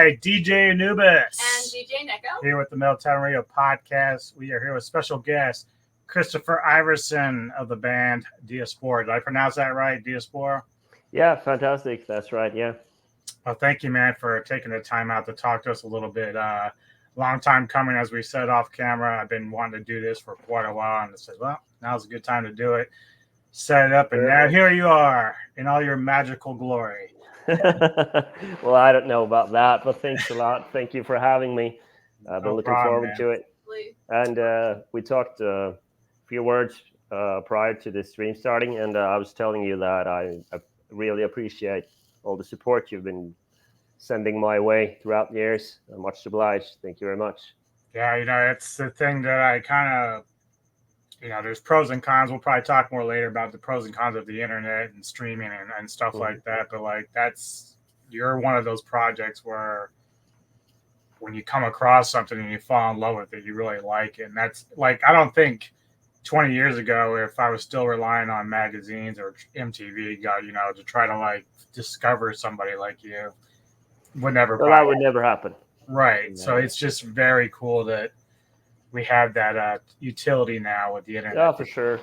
right, DJ Anubis. And DJ Neko. Here with the Meltdown Radio Podcast. We are here with special guest, Cristoffer Iverson of the band Diaspora. Did I pronounce that right, Diaspora? Yeah, fantastic. That's right, yeah. Well, thank you, man, for taking the time out to talk to us a little bit. Long time coming, as we said off camera. I've been wanting to do this for quite a while, and I said, well, now's a good time to do it. Set it up, and now here you are in all your magical glory. Well, I don't know about that, but thanks a lot. Thank you for having me. I've been looking forward to it. And we talked a few words prior to the stream starting, and I was telling you that I really appreciate all the support you've been sending my way throughout the years. I'm much obliged. Thank you very much. Yeah, it's the thing that I kind of, there's pros and cons. We'll probably talk more later about the pros and cons of the internet and streaming and stuff like that. But you're one of those projects where when you come across something and you fall in love with it, you really like it. And that's I don't think 20 years ago, if I was still relying on magazines or MTV, to try to discover somebody like you would never. Well, that would never happen. Right. No. So it's just very cool that we have that utility now with the internet. Yeah, for sure.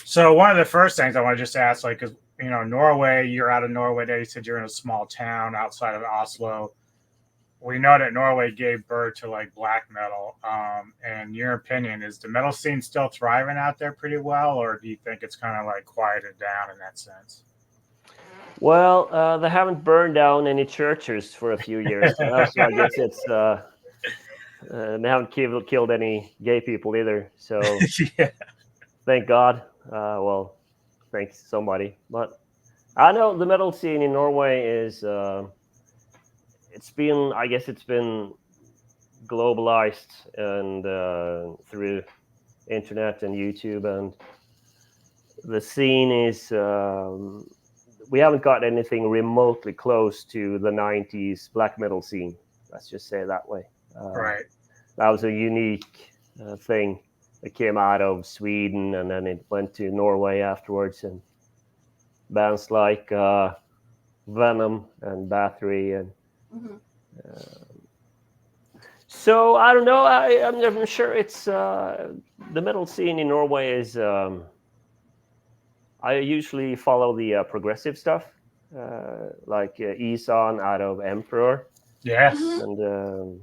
So one of the first things I want to just ask, because Norway, you're out of Norway. You said you're in a small town outside of Oslo. We know that Norway gave birth to black metal. And your opinion, is the metal scene still thriving out there pretty well, or do you think it's kind of quieted down in that sense? Well, they haven't burned down any churches for a few years, so I guess it's they haven't killed any gay people either. So Thank God. Well, thanks somebody. But I know the metal scene in Norway is it's been globalized and through internet and YouTube, and the scene is. We haven't got anything remotely close to the 90s black metal scene. Let's just say it that way. Right. That was a unique thing that came out of Sweden, and then it went to Norway afterwards. And bands like Venom and Bathory. And so I don't know. I'm sure it's the metal scene in Norway is. I usually follow the progressive stuff, like Iverson out of Emperor. Yes. And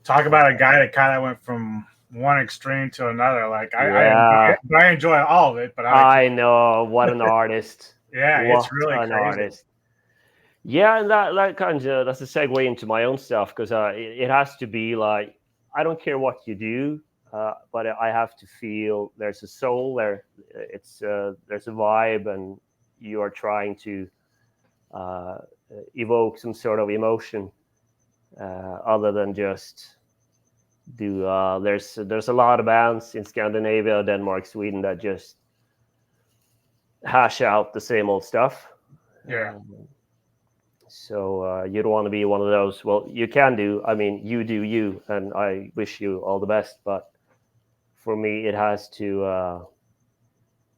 talk about a guy that kind of went from one extreme to another. I enjoy all of it, but I know what an artist. It's really an crazy. Artist. Yeah, and that kind of that's a segue into my own stuff, because it has to be I don't care what you do. But I have to feel there's a soul there. There's a vibe, and you are trying to evoke some sort of emotion other than just do. There's a lot of bands in Scandinavia, Denmark, Sweden that just hash out the same old stuff. Yeah. So you don't want to be one of those. Well, you can do. I mean, you do you, and I wish you all the best, but. For me, it has to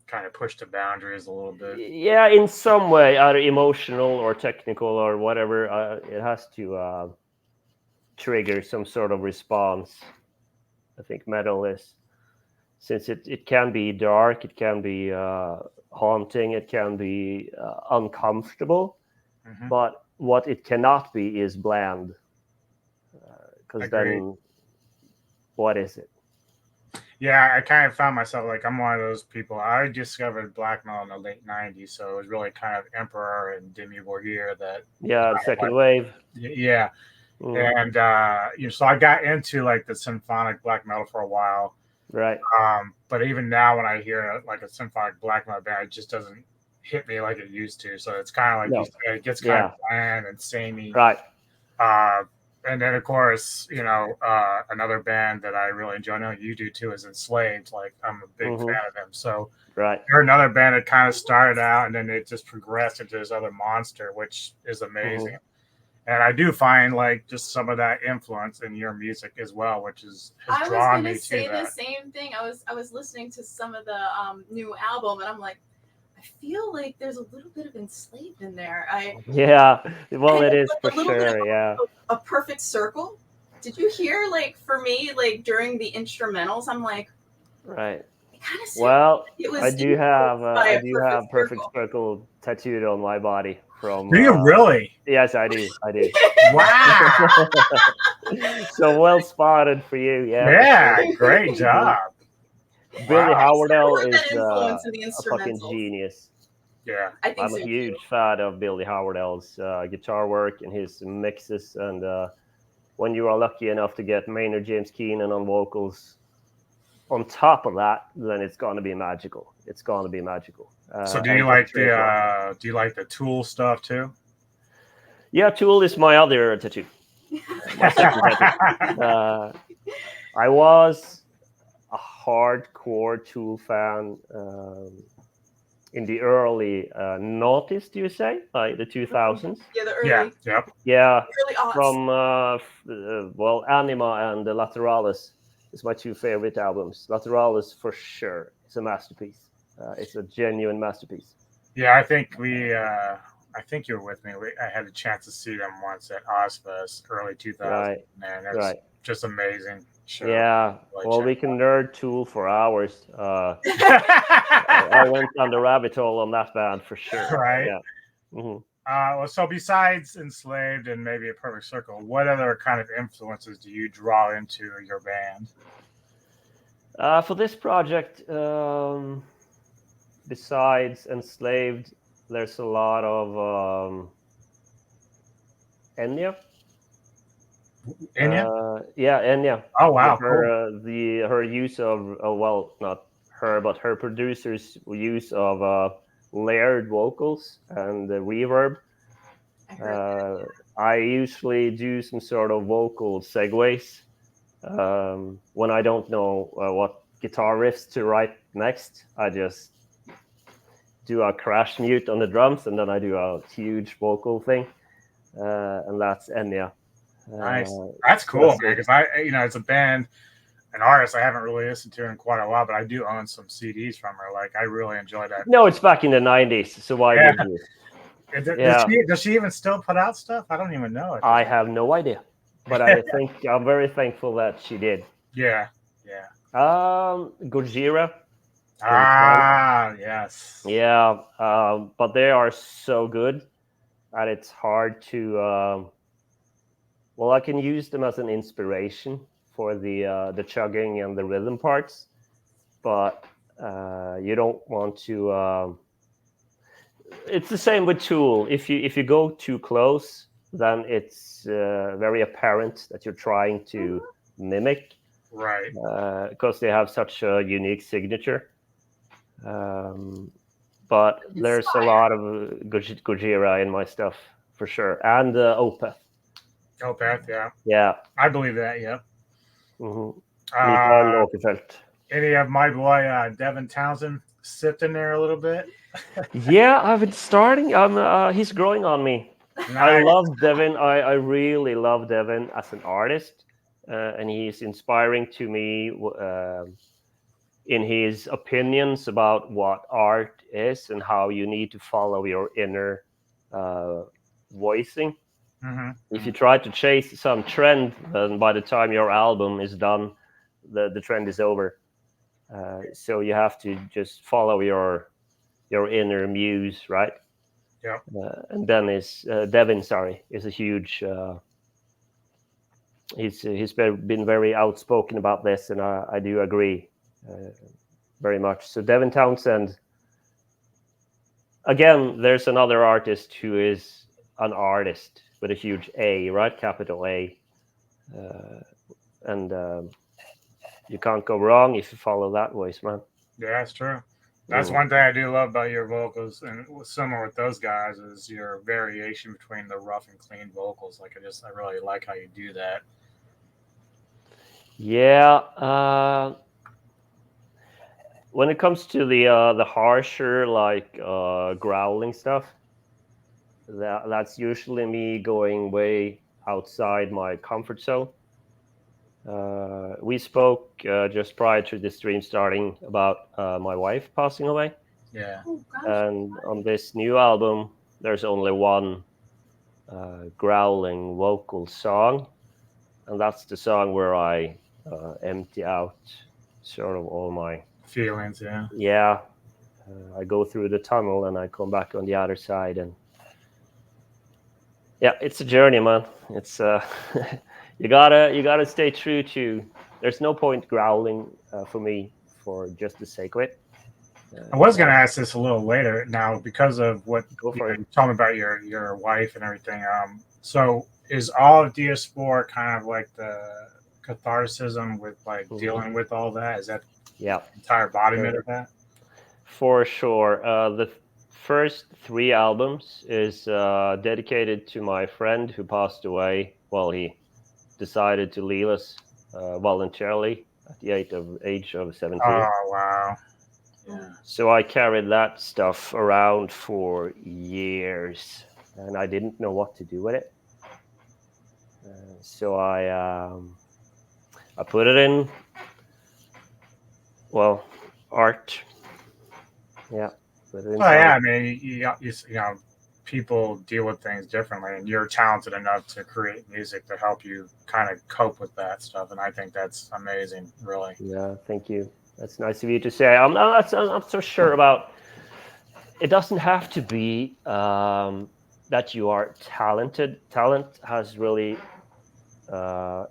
kind of push the boundaries a little bit. Yeah, in some way, either emotional or technical or whatever. It has to trigger some sort of response. I think metal is, since it can be dark, it can be haunting, it can be uncomfortable, but what it cannot be is bland. Because then, what is it? Yeah, I kind of found myself I'm one of those people. I discovered black metal in the late 90s, so it was really kind of Emperor and Dimmu Borgir that. Yeah, second wave. Yeah. And, so I got into the symphonic black metal for a while. Right. But even now when I hear a symphonic black metal band, it just doesn't hit me like it used to. So it's kind of it gets kind of bland and samey. Right. And then, of course, another band that I really enjoy, I know you do too, is Enslaved. I'm a big fan of them. So they're another band that kind of started out, and then it just progressed into this other monster, which is amazing. And I do find just some of that influence in your music as well, which has drawn me to that. I was going to say the same thing. I was listening to some of the new album, and I'm like, I feel like there's a little bit of enslaved in there. Yeah, well, it is like for a little bit sure. of Yeah, a perfect circle. Did you hear, like, for me, like during the instrumentals, I'm like, right. it kind of sounds Well, like it I was do have influenced by a perfect circle. circle tattooed on my body from. Do you really? Yes, I do. I do. Wow. So well spotted for you. Yeah, for Yeah, sure. great job. Billy Wow. Howardell Had is that influence in the a fucking instrumentals. genius. Yeah. I think I'm so a huge too. fan of Billy Howardell's guitar work and his mixes. And when you are lucky enough to get Maynard James Keenan on vocals, on top of that, then it's going to be magical. It's going to be magical. So do And you just like straight rock. the Tool stuff too? Yeah, Tool is my other tattoo. My second tattoo. I was a hardcore Tool fan in the early noughties, do you say? Like the 2000s? Yeah, the early, Yeah. Yep. Yeah, early aughts. from well, Anima and Lateralis is my two favorite albums. Lateralis for sure. It's a masterpiece. It's a genuine masterpiece. Yeah, I think I think you were with me. I had a chance to see them once at Ozfest, early 2000s. Right, Man, that's right. just amazing. Show. Yeah. Really Well, check we it can nerd Tool for hours. I went down the rabbit hole on that band for sure. Right. Yeah. Mhm. Well, so besides Enslaved and maybe A Perfect Circle, what other kind of influences do you draw into your band? For this project, besides Enslaved, there's a lot of Enya. Enya? Yeah, Enya. Oh wow, Her use of well, not her, but her producer's use of layered vocals and the reverb. I usually do some sort of vocal segues when I don't know what guitar riffs to write next. I just do a crash mute on the drums, and then I do a huge vocal thing, and that's Enya. Nice. That's cool, man. Because as a band, an artist, I haven't really listened to her in quite a while, but I do own some CDs from her. Like, I really enjoy that. No, it's back in the 90s, so why would you? Does she even still put out stuff? I don't even know. I have no idea, but I think I'm very thankful that she did. Yeah. Gojira. Yes. Yeah, but they are so good, and it's hard to. Well, I can use them as an inspiration for the chugging and the rhythm parts, but you don't want to. It's the same with Tool. If you go too close, then it's very apparent that you're trying to mimic. Right. Because they have such a unique signature. But there's a lot of Gojira in my stuff for sure, and Opeth. Opeth, yeah. Yeah. I believe that. Yeah. Mm-hmm. Any of my boy Devin Townsend sipped in there a little bit? Yeah, I've been starting. He's growing on me. Nice. I love Devin. I really love Devin as an artist, and he's inspiring to me in his opinions about what art is and how you need to follow your inner voicing. Mm-hmm. If you try to chase some trend, then by the time your album is done, the trend is over. So you have to just follow your inner muse, right? Yeah. And then Devin, is a huge. He's been very outspoken about this, and I do agree very much. So Devin Townsend. Again, there's another artist who is an artist with a huge A, right? Capital A. And you can't go wrong if you follow that voice, man. Yeah, that's true. That's one thing I do love about your vocals, and similar with those guys, is your variation between the rough and clean vocals. Like, I really like how you do that. Yeah. When it comes to the harsher, like growling stuff, that's usually me going way outside my comfort zone. We spoke just prior to the stream starting about my wife passing away. Yeah. Oh, gosh. And on this new album, there's only one growling vocal song, and that's the song where I empty out sort of all my Feelings, yeah. I go through the tunnel and I come back on the other side, and yeah, it's a journey, man. It's you gotta stay true to. There's no point growling for me for just the sake of it. I was going to ask this a little later now because of what Go for it. you told me about your wife and everything. So is all of Diaspora kind of like the catharsis with like dealing with all that? Is that Yeah, the entire embodiment of that? for sure. The first 3 albums is dedicated to my friend who passed away. Well, he decided to leave us voluntarily at the age of 17. Oh wow. Yeah. So I carried that stuff around for years, and I didn't know what to do with it. So I put it in, well, art. Yeah, put it Oh inside. yeah, I mean, you know, people deal with things differently, and you're talented enough to create music to help you kind of cope with that stuff, and I think that's amazing, really. Yeah, thank you. That's nice of you to say. I'm not so sure about. It doesn't have to be that you are talented. Talent has really.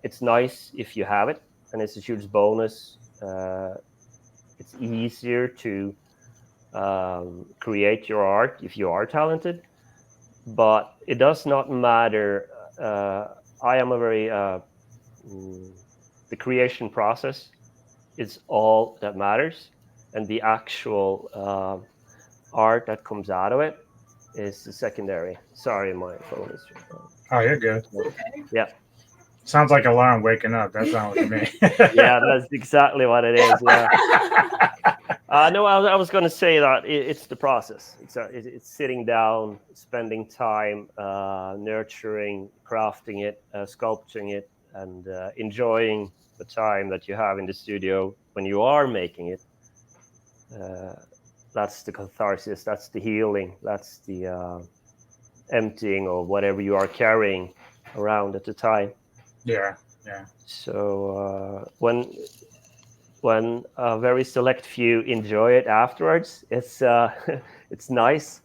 It's nice if you have it, and it's a huge bonus. It's easier to create your art if you are talented, but it does not matter. I am a very the creation process is all that matters, and the actual art that comes out of it is secondary. Sorry, my phone is. Oh, you're good. Okay. Yeah, Sounds like alarm waking up. That sounds like me. yeah, that's exactly what it is. Yeah. No, I was going to say that it's the process. It's sitting down, spending time, nurturing, crafting it, sculpting it, and enjoying the time that you have in the studio when you are making it. That's the catharsis. That's the healing. That's the emptying of whatever you are carrying around at the time. Yeah, yeah. So when a very select few enjoy it afterwards, it's it's nice,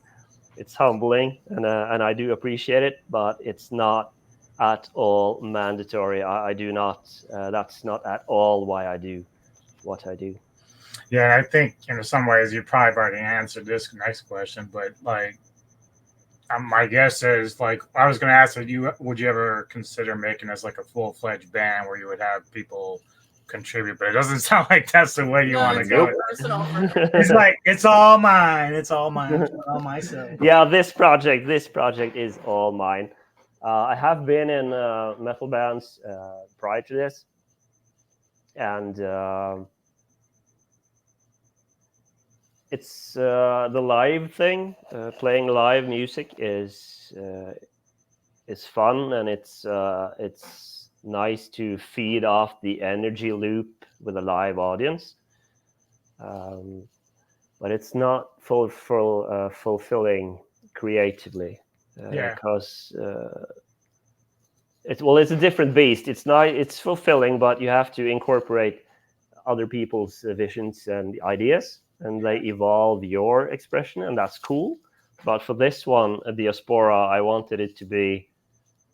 it's humbling, and I do appreciate it. But it's not at all mandatory. I do not. That's not at all why I do what I do. Yeah, I think in some ways you probably already answered this next question, but like, my guess is like I was going to ask you, would you ever consider making this like a full-fledged band where you would have people contribute? But it doesn't sound like that's the way you want to It's go. very personal for me. It's like it's all mine. It's all mine. It's all myself. Yeah, this project is all mine. I have been in metal bands prior to this, and it's the live thing. Playing live music is fun, and it's nice to feed off the energy loop with a live audience. But it's not fulfilling creatively Yeah. because it's a different beast. It's not it's fulfilling, but you have to incorporate other people's visions and ideas, and they evolve your expression, and that's cool. But for this one, Diaspora, I wanted it to be,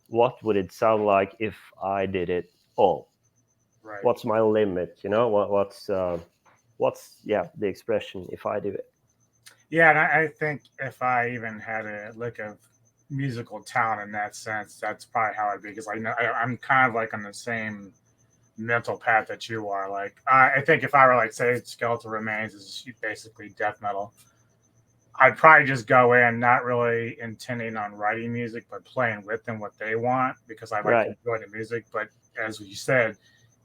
what would it sound like if I did it all? Right. What's my limit? You know, what's the expression if I do it? Yeah, and I think if I even had a lick of musical talent in that sense, that's probably how I'd be. Because I'm kind of like on the same mental path that you are. Like I think if I were like say Skeletal Remains is basically death metal, I'd probably just go in not really intending on writing music, but playing with them what they want because I like to enjoy the music. But as you said,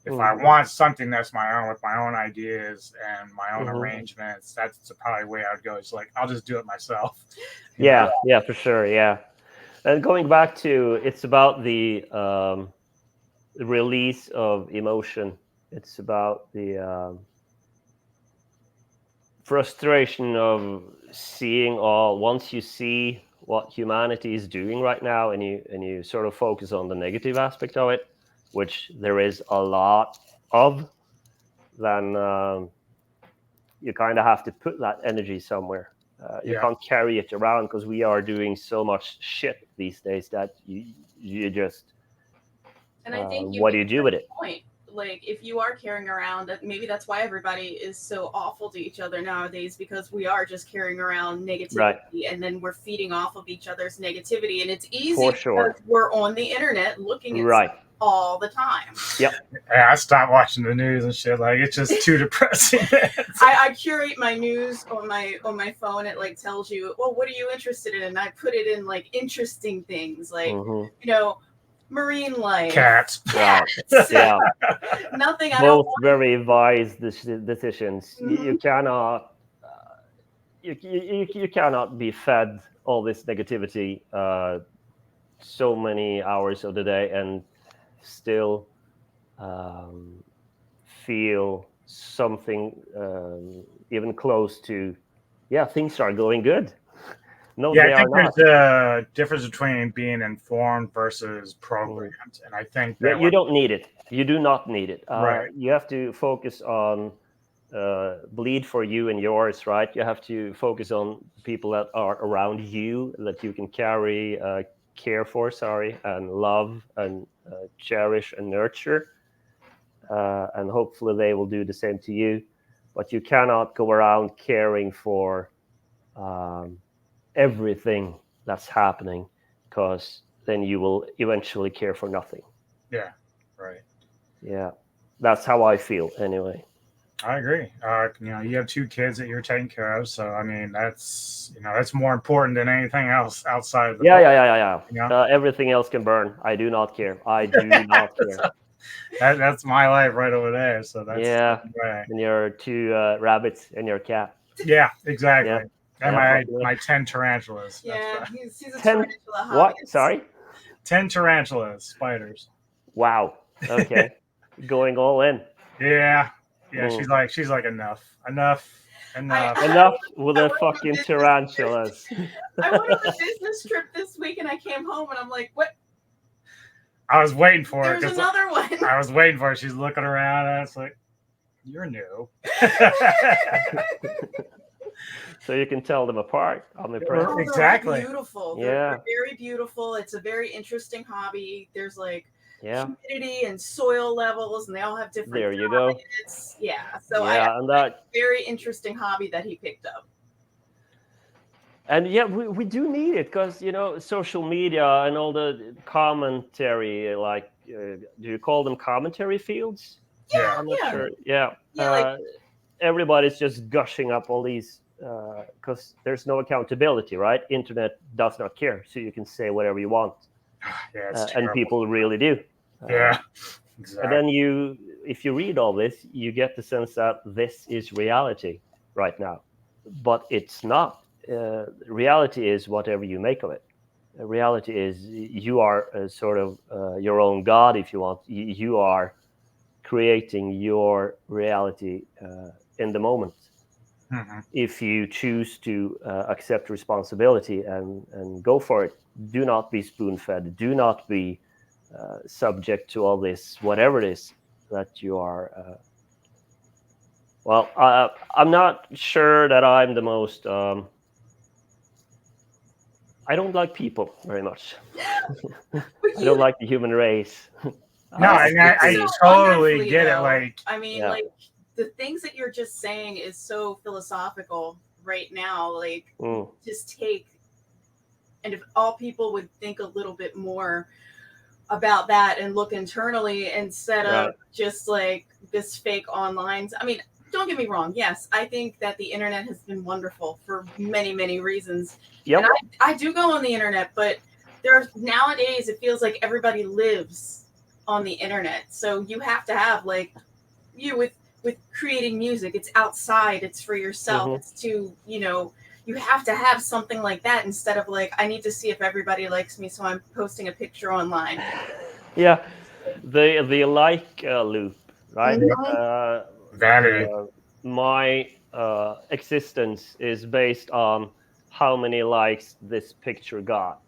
if I want something that's my own with my own ideas and my own arrangements, that's probably the way I would go. It's like I'll just do it myself. Yeah, for sure. Yeah, and going back to it's about the release of emotion. It's about the frustration of seeing once you see what humanity is doing right now, and you sort of focus on the negative aspect of it, which there is a lot of, then you kind of have to put that energy somewhere. You can't carry it around, because we are doing so much shit these days that you just and I think what do you do with it? Point. Like, if you are carrying around, maybe that's why everybody is so awful to each other nowadays, because we are just carrying around negativity, Right. and then we're feeding off of each other's negativity, and it's easy For because sure. we're on the internet looking at Right. stuff all the time. Yep. Yeah, I stopped watching the news and shit. Like, it's just too depressing. I curate my news on my phone. It like tells you, well, what are you interested in? And I put it in like interesting things, like marine life, Cats. Right. Yeah. Nothing. Both very wise decisions. Mm-hmm. You cannot. You cannot be fed all this negativity so many hours of the day and still feel something even close to, things are going good. No, Yeah, they I think are not. there's a difference between being informed versus programmed, and I think that you don't need it. You do not need it. Right. You have to focus on bleed for you and yours, right? You have to focus on people that are around you, that you can care for, and love and cherish and nurture, and hopefully they will do the same to you. But you cannot go around caring for everything that's happening, because then you will eventually care for nothing. Yeah, right. Yeah, that's how I feel anyway. I agree. You have 2 kids that you're taking care of, so I mean that's more important than anything else outside of the Yeah. Everything else can burn. I do not care. I do not care. That's my life right over there. So that's right. And your 2 rabbits and your cat. Yeah, exactly. Yeah. And my 10 tarantulas. Yeah, he's a 10 tarantula. What? Sorry? 10 tarantulas, spiders. Wow. Okay. Going all in. Yeah. She's like enough with the fucking tarantulas. I went on a business trip this week, and I came home, and I'm like, what? I was waiting for her. There's another one. I was waiting for her. She's looking around, and it's like, you're new. So you can tell them apart. I'm impressed. Exactly. They're beautiful. Yeah. They're very beautiful. It's a very interesting hobby. There's like humidity and soil levels, and they all have different. There you go. Yeah. So and that very interesting hobby that he picked up. And we do need it, because social media and all the commentary, like do you call them commentary fields? Yeah, I'm not sure. Yeah, everybody's just gushing up all these, because there's no accountability, right? Internet does not care, so you can say whatever you want. Yeah, and people really do. Yeah, exactly. And then if you read all this, you get the sense that this is reality right now, but it's not. Reality is whatever you make of it. Reality is you are sort of your own god, if you want. You are creating your reality in the moment. Mm-hmm. If you choose to accept responsibility and go for it, do not be spoon-fed. Do not be subject to all this, whatever it is that you are. I'm not sure that I'm the most. I don't like people very much. I don't like the human race. No, I totally get it. Like, I mean, like the things that you're just saying is so philosophical right now. Like, just take, and if all people would think a little bit more about that and look internally instead of just like this fake online. I mean, don't get me wrong. Yes, I think that the internet has been wonderful for many, many reasons. Yep. And I do go on the internet, but nowadays it feels like everybody lives on the internet. So you have to have like with creating music, it's outside, it's for yourself. Mm-hmm. It's to, you have to have something like that instead of like, I need to see if everybody likes me, so I'm posting a picture online. Yeah, the like loop, right? Mm-hmm. My existence is based on how many likes this picture got.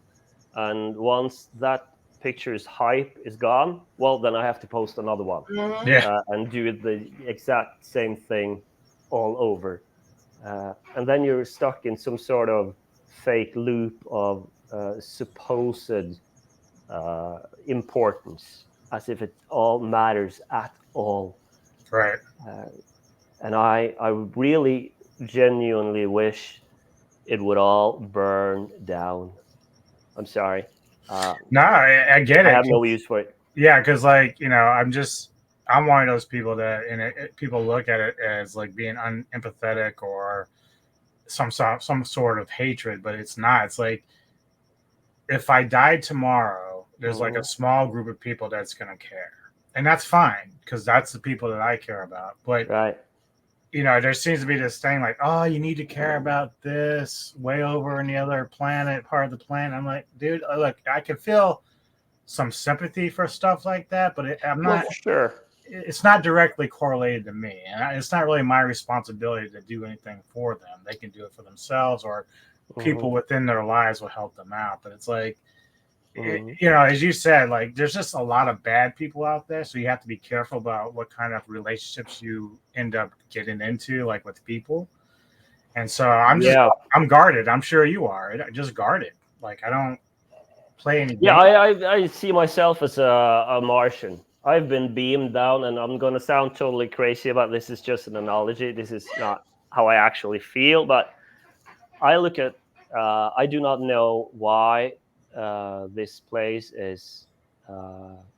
And once that picture's hype is gone, well, then I have to post another one. Yeah. And do the exact same thing all over. And then you're stuck in some sort of fake loop of supposed importance, as if it all matters at all. Right. And I really genuinely wish it would all burn down. I'm sorry. No, I get it. I have no use for it. Yeah, because like I'm one of those people that people look at it as like being unempathetic or some sort of hatred, but it's not. It's like if I died tomorrow, there's like a small group of people that's gonna care, and that's fine because that's the people that I care about. But right. There seems to be this thing like, oh, you need to care about this way over in the other part of the planet. I'm like, dude, look, I can feel some sympathy for stuff like that, but I'm not sure. It's not directly correlated to me, and it's not really my responsibility to do anything for them. They can do it for themselves, or people within their lives will help them out. But it's like, as you said, like there's just a lot of bad people out there, so you have to be careful about what kind of relationships you end up getting into, like with people. And so I'm guarded. I'm sure you are. Just guarded. Like I don't play any games. Yeah, I see myself as a Martian. I've been beamed down, and I'm going to sound totally crazy about this. Is just an analogy. This is not how I actually feel, but I look at, I do not know why this place is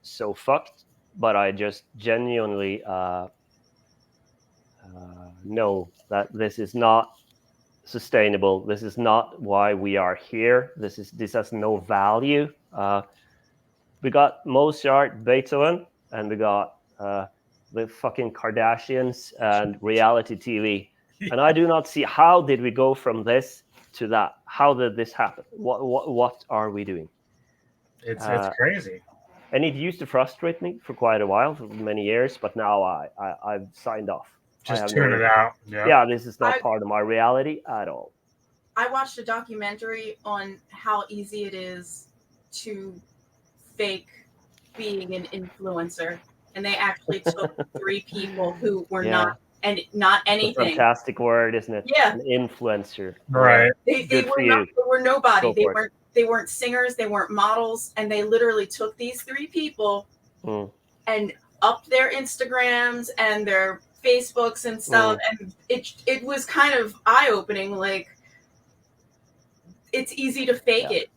so fucked, but I just genuinely know that this is not sustainable. This is not why we are here. This has no value. We got Mozart, Beethoven, and we got the fucking Kardashians and reality TV. And I do not see how did we go from this to that. How did this happen? What are we doing? It's crazy. And it used to frustrate me for quite a while, for many years, but now I've signed off. Just tune it out. Yeah, this is not part of my reality at all. I watched a documentary on how easy it is to fake being an influencer, and they actually took 3 people who were not anything. It's a fantastic word, isn't it? Yeah, an influencer. Right. They were nobody. They weren't singers. They weren't models, and they literally took these 3 people and upped their Instagrams and their Facebooks and stuff, and it was kind of eye-opening. Like, it's easy to fake it.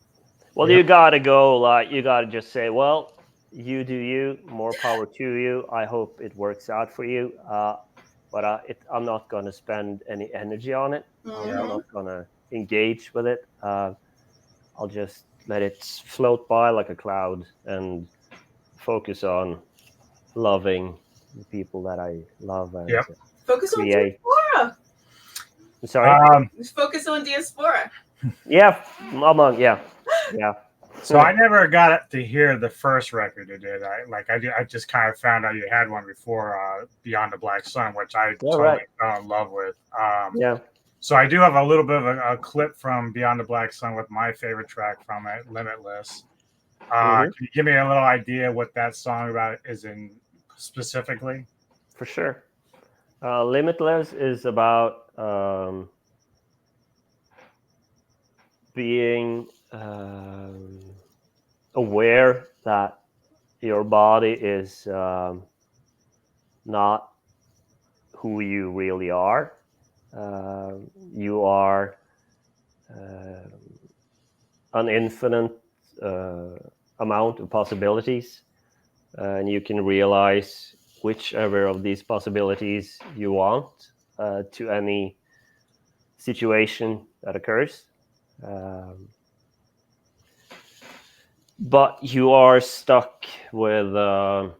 Well, you gotta go. Like, you gotta just say, well, you do you. More power to you. I hope it works out for you. But I'm not gonna spend any energy on it. I'm not gonna engage with it. I'll just let it float by like a cloud and focus on loving the people that I love and focus create. On Diaspora. I'm sorry. Focus on Diaspora. Yeah. So I never got to hear the first record you did. I just kind of found out you had one before, Beyond the Black Sun, which I totally fell in love with. So I do have a little bit of a clip from Beyond the Black Sun with my favorite track from it, Limitless. Can you give me a little idea what that song about is in specifically? For sure. Limitless is about being aware that your body is not who you really are. You are an infinite amount of possibilities, and you can realize whichever of these possibilities you want to any situation that occurs. But you are stuck with the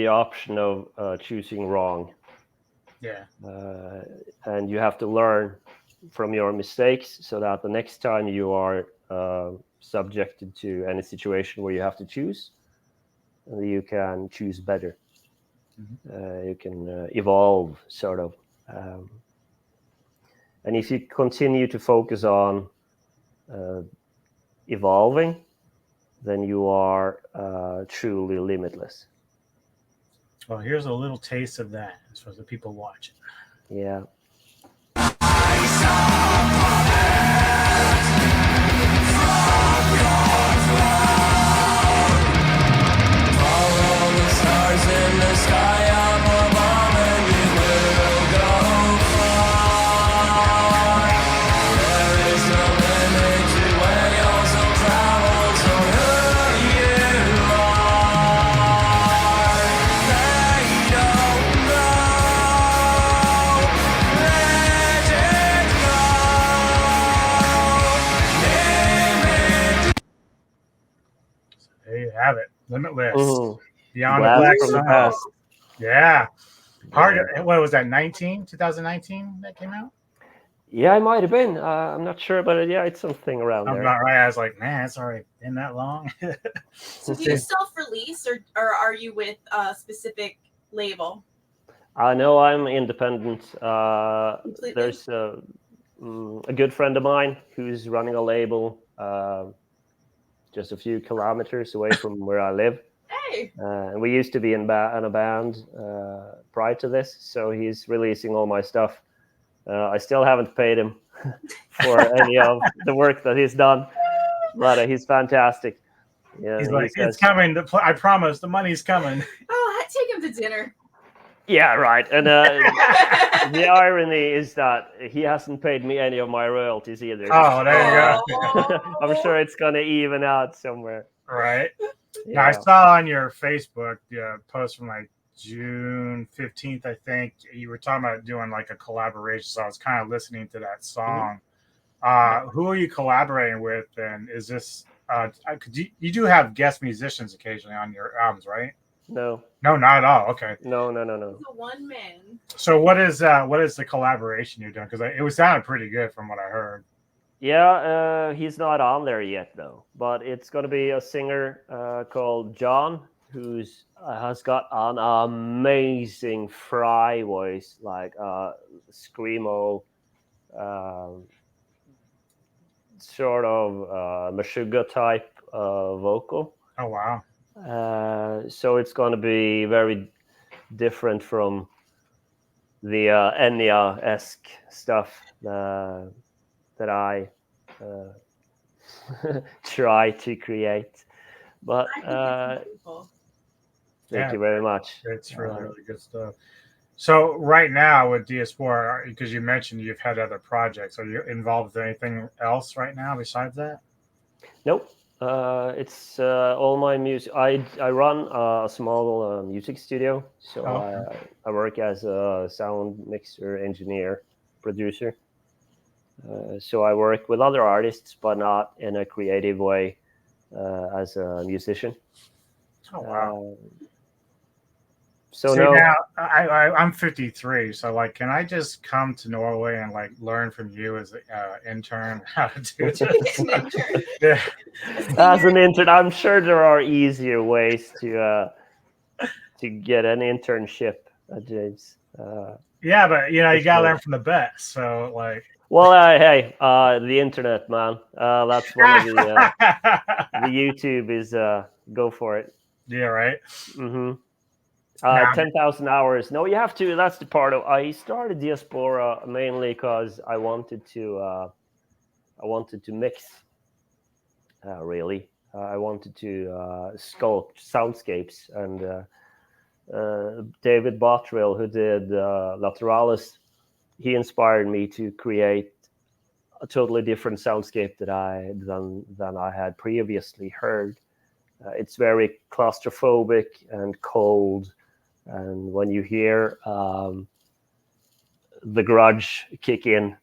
option of choosing wrong. Yeah. And you have to learn from your mistakes so that the next time you are subjected to any situation where you have to choose, you can choose better. You can evolve, sort of. And if you continue to focus on evolving, then you are truly limitless. Well, here's a little taste of that as for the people watching. Yeah. In the sky up above, and you will go far. There is no limit to where your soul travels, so who you are. They don't know. Let it go. Limit. So there you have it. Limitless. Mm-hmm. Beyond the Black from the Sun. past. Yeah. Hard. What was that? 2019 that came out. Yeah, it might have been. I'm not sure, but yeah, it's something around I'm there. not right. I was like, man, it's already been that long. So do you self-release, or are you with a specific label? I know I'm independent. Completely? There's a good friend of mine who's running a label just a few kilometers away from where I live. Hey. And we used to be in a band prior to this, so he's releasing all my stuff. I still haven't paid him for any of the work that he's done, but he's fantastic. Yeah, he's like, it's coming. I promise, the money's coming. Oh, I'd take him to dinner. Yeah, right. And the irony is that he hasn't paid me any of my royalties either. Oh, there you go. I'm sure it's going to even out somewhere. Right. Yeah. Now, I saw on your Facebook post from like June 15th, I think. You were talking about doing like a collaboration. So I was kind of listening to that song. Who are you collaborating with? And is this, you do have guest musicians occasionally on your albums, right? No, not at all. Okay. No. He's a one man. So what is the collaboration you're doing? Because it sounded pretty good from what I heard. Yeah, he's not on there yet though. But it's going to be a singer called John, who's has got an amazing fry voice, like screamo, sort of Meshuggah type vocal. Oh wow. So it's going to be very different from the Enya-esque stuff that I try to create. But thank you very much. It's really good stuff. So right now with Diaspora, because you mentioned you've had other projects, are you involved with anything else right now besides that? Nope. It's all my music. I run a small music studio, so I work as a sound mixer, engineer, producer. So I work with other artists, but not in a creative way as a musician. Oh wow! So now I'm 53. So like, can I just come to Norway and like learn from you as an intern how to do it? Yeah. As an intern, I'm sure there are easier ways to get an internship, James. Yeah, but you gotta learn from the best. So like, well, hey, the internet, man. That's one of the YouTube is go for it. Yeah, right. 10,000 hours. No, you have to. That's the part of. I started Diaspora mainly because I wanted to mix. Really, I wanted to sculpt soundscapes, and David Bottrill, who did Lateralis, he inspired me to create a totally different soundscape than I had previously heard. It's very claustrophobic and cold, and when you hear the grudge kick in,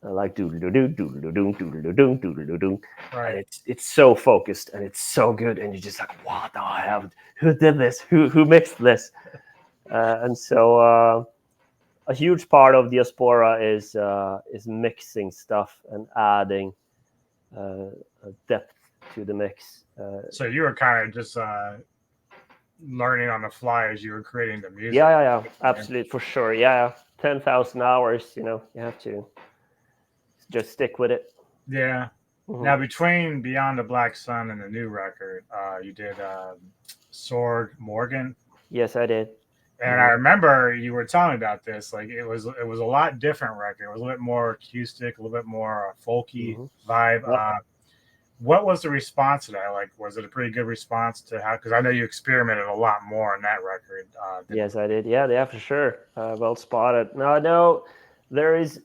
like doodle-doo-doo, right. It's so focused and it's so good, and you're just like, what the hell? Who did this? Who mixed this? And so a huge part of Diaspora is mixing stuff and adding depth to the mix. So you were kind of just learning on the fly as you were creating the music. Yeah, absolutely, for sure. Yeah, 10,000 hours. You have to just stick with it. Yeah. Mhm. Now, between Beyond the Black Sun and the new record, you did Sword Morgan. Yes, I did. And I remember you were telling me about this. Like it was a lot different record. It was a little bit more acoustic, a little bit more folky vibe. Yep. What was the response to that? Like, was it a pretty good response to how? Because I know you experimented a lot more on that record. Yes, I did. Yeah, for sure. Well spotted. No, there is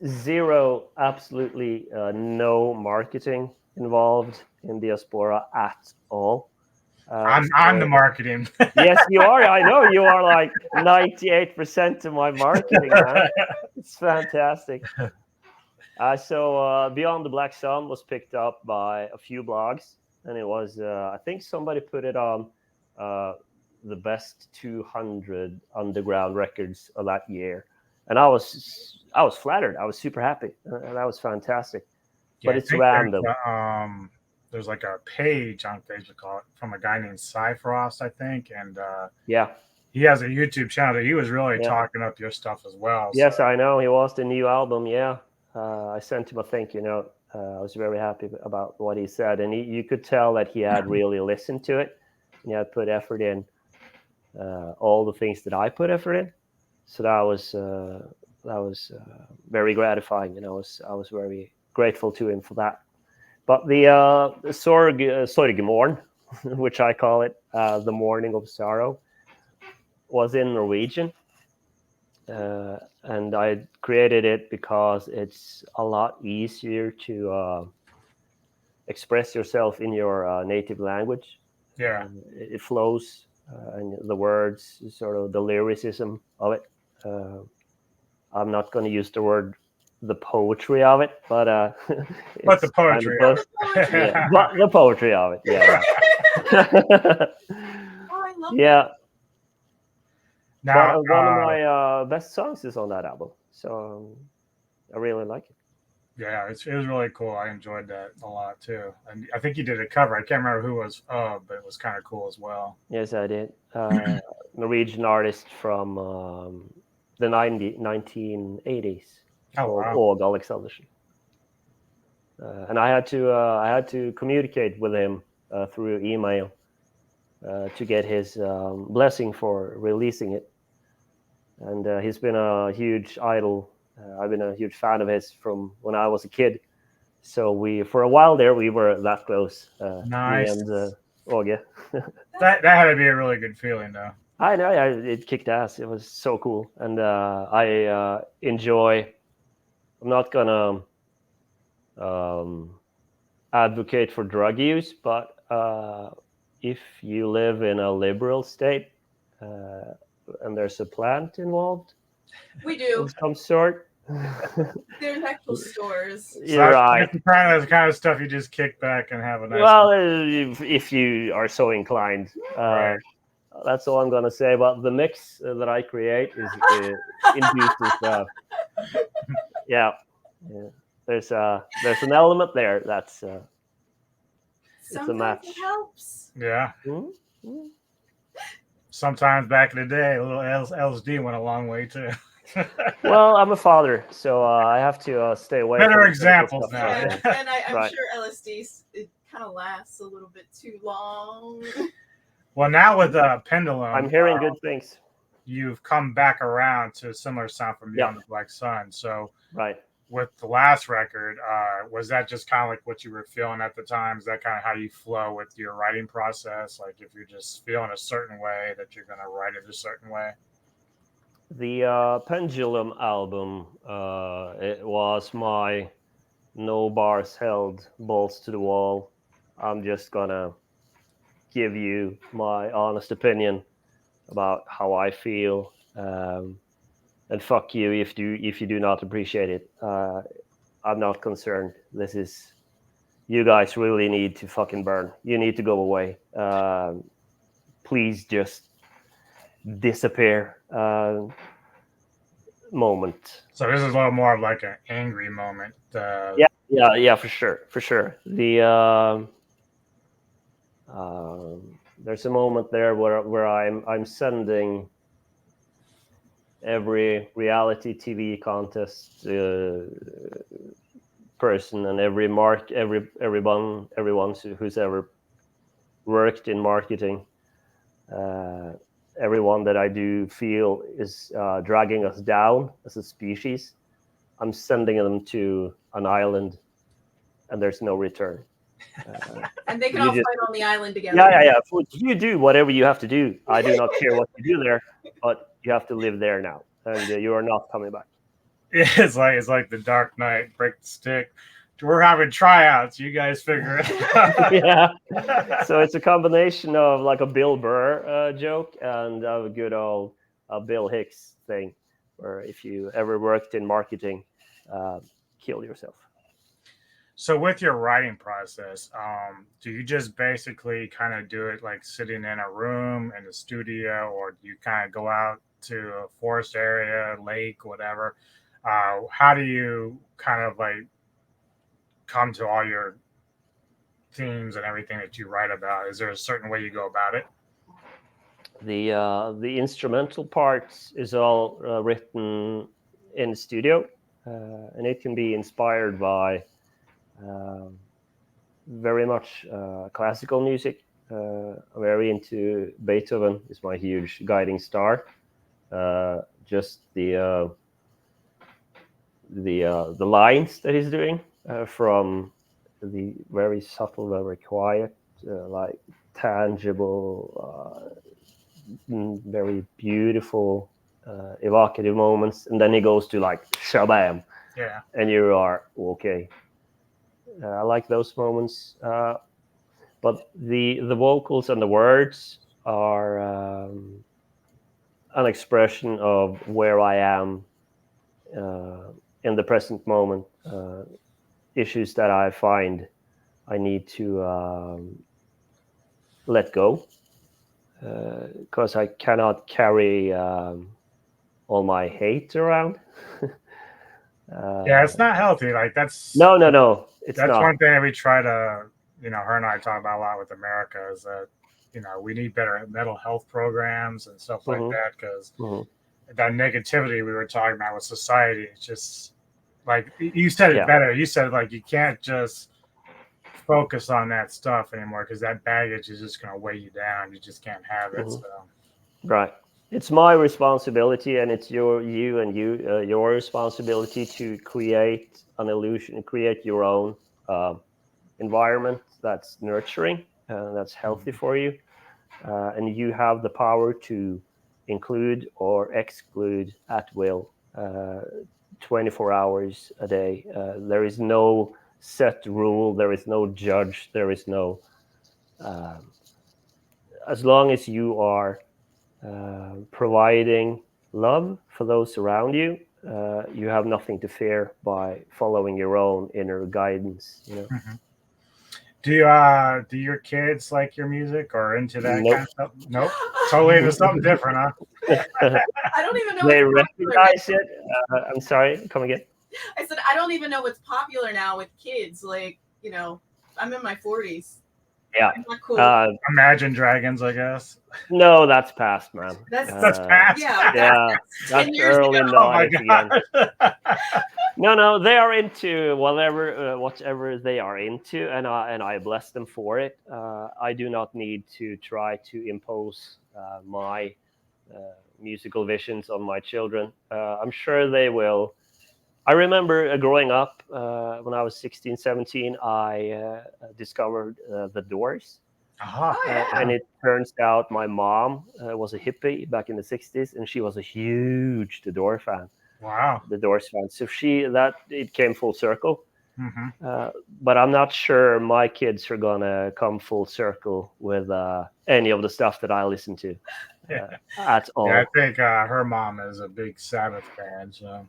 absolutely no marketing involved in Diaspora at all. I'm the marketing. Yes, you are. I know you are like 98% of my marketing, man. It's fantastic. So Beyond the Black Sun was picked up by a few blogs, and it was I think somebody put it on the best 200 underground records of that year, and I was flattered. I was super happy, and that was fantastic. Yeah, but it's random. There's like a page on Facebook from a guy named Cyfrost, I think, and yeah, he has a YouTube channel. He was really talking up your stuff as well. Yes, so. I know. He was the new album. Yeah. I sent him a thank you note. I was very happy about what he said. And you could tell that he had really listened to it. He had put effort in all the things that I put effort in. So that was very gratifying. And I was very grateful to him for that. But the Sorgmorgen, which I call it, the morning of sorrow, was in Norwegian. And I created it because it's a lot easier to express yourself in your native language. Yeah, it flows, and the words, sort of the lyricism of it. I'm not going to use the poetry of it, but the poetry, kind of but the poetry of it, yeah. Oh, I love yeah. Now, but one of my best songs is on that album, so I really like it. Yeah, it was really cool. I enjoyed that a lot too. And I think you did a cover. I can't remember who it was of, but it was kind of cool as well. Yes, I did. Norwegian artist from the 1980s called Åge Aleksandersen. And I had to communicate with him through email to get his blessing for releasing it. And he's been a huge idol. I've been a huge fan of his from when I was a kid. So for a while there, we were that close. Nice. Me and Åge. that had to be a really good feeling, though. I know. It kicked ass. It was so cool. And I enjoy. I'm not gonna advocate for drug use, but if you live in a liberal state and there's a plant involved, we do of some sort. There's actual stores. You're right. That's the kind of stuff you just kick back and have a nice. Well, if you are so inclined, right. That's all I'm gonna say. But the mix that I create is induces stuff. Yeah. There's an element there that's it's a match. It helps. Yeah. Mm-hmm. Sometimes back in the day, a little LSD went a long way too. Well, I'm a father, so I have to stay away. Better examples now. And I'm sure LSD it kind of lasts a little bit too long. Well, now with Pendulum, I'm hearing good things. You've come back around to a similar sound from Beyond the Black Sun. So, right. With the last record, was that just kind of like what you were feeling at the time? Is that kind of how you flow with your writing process? Like if you're just feeling a certain way, that you're going to write it a certain way? The Pendulum album, it was my no bars held, balls to the wall. I'm just going to give you my honest opinion about how I feel. And fuck you if you do not appreciate it. I'm not concerned. This is, you guys really need to fucking burn. You need to go away. Please just disappear. Moment. So this is a little more of like an angry moment. Yeah, for sure. The there's a moment there where I'm sending every reality TV contest person and everyone who's ever worked in marketing, everyone that I do feel is dragging us down as a species. I'm sending them to an island, and there's no return. And they can all fight on the island together. Yeah. You do whatever you have to do. I do not care what you do there, but you have to live there now, and you are not coming back. It's like the Dark Knight, break the stick. We're having tryouts. You guys figure it out. Yeah. So it's a combination of like a Bill Burr joke and a good old Bill Hicks thing, where if you ever worked in marketing, kill yourself. So with your writing process, do you just basically kind of do it like sitting in a room in a studio, or do you kind of go out to a forest area, lake, whatever? How do you kind of like come to all your themes and everything that you write about? Is there a certain way you go about it? The instrumental parts is all written in the studio, and it can be inspired by very much classical music. I'm very into Beethoven. Is my huge guiding star. Just the lines that he's doing from the very subtle, very quiet, like tangible, very beautiful, evocative moments, and then he goes to like shabam, and you are okay. I like those moments, but the vocals and the words are an expression of where I am in the present moment. Issues that I find I need to let go, because I cannot carry all my hate around. It's not healthy. Like that's no. That's not. one thing that we try to, her and I talk about a lot with America is that, we need better mental health programs and stuff like that, because that negativity we were talking about with society, it's just like you said it better. You said like you can't just focus on that stuff anymore because that baggage is just going to weigh you down. You just can't have it. So. Right. It's my responsibility, and it's your responsibility to create an illusion, create your own environment that's nurturing, that's healthy for you, and you have the power to include or exclude at will, 24 hours a day. There is no set rule. There is no judge. There is no. As long as you are providing love for those around you, you have nothing to fear by following your own inner guidance. Do your kids like your music or into that kind of stuff? Nope. Totally into something different, huh? I don't even know. They recognize it. I'm sorry. Come again. I said I don't even know what's popular now with kids. Like, I'm in my 40s. Yeah. Cool. Imagine Dragons, I guess. No, that's past, man. That's past. Yeah. That's early '90s again. No, they are into whatever they are into, and I bless them for it. I do not need to try to impose my musical visions on my children. I'm sure they will. I remember growing up, when I was 16, 17, I discovered the Doors. And it turns out my mom was a hippie back in the 60s, and she was a huge The Doors fan. Wow. The Doors fan. So it came full circle. But I'm not sure my kids are going to come full circle with any of the stuff that I listen to at all. Yeah, I think her mom is a big Sabbath fan. So.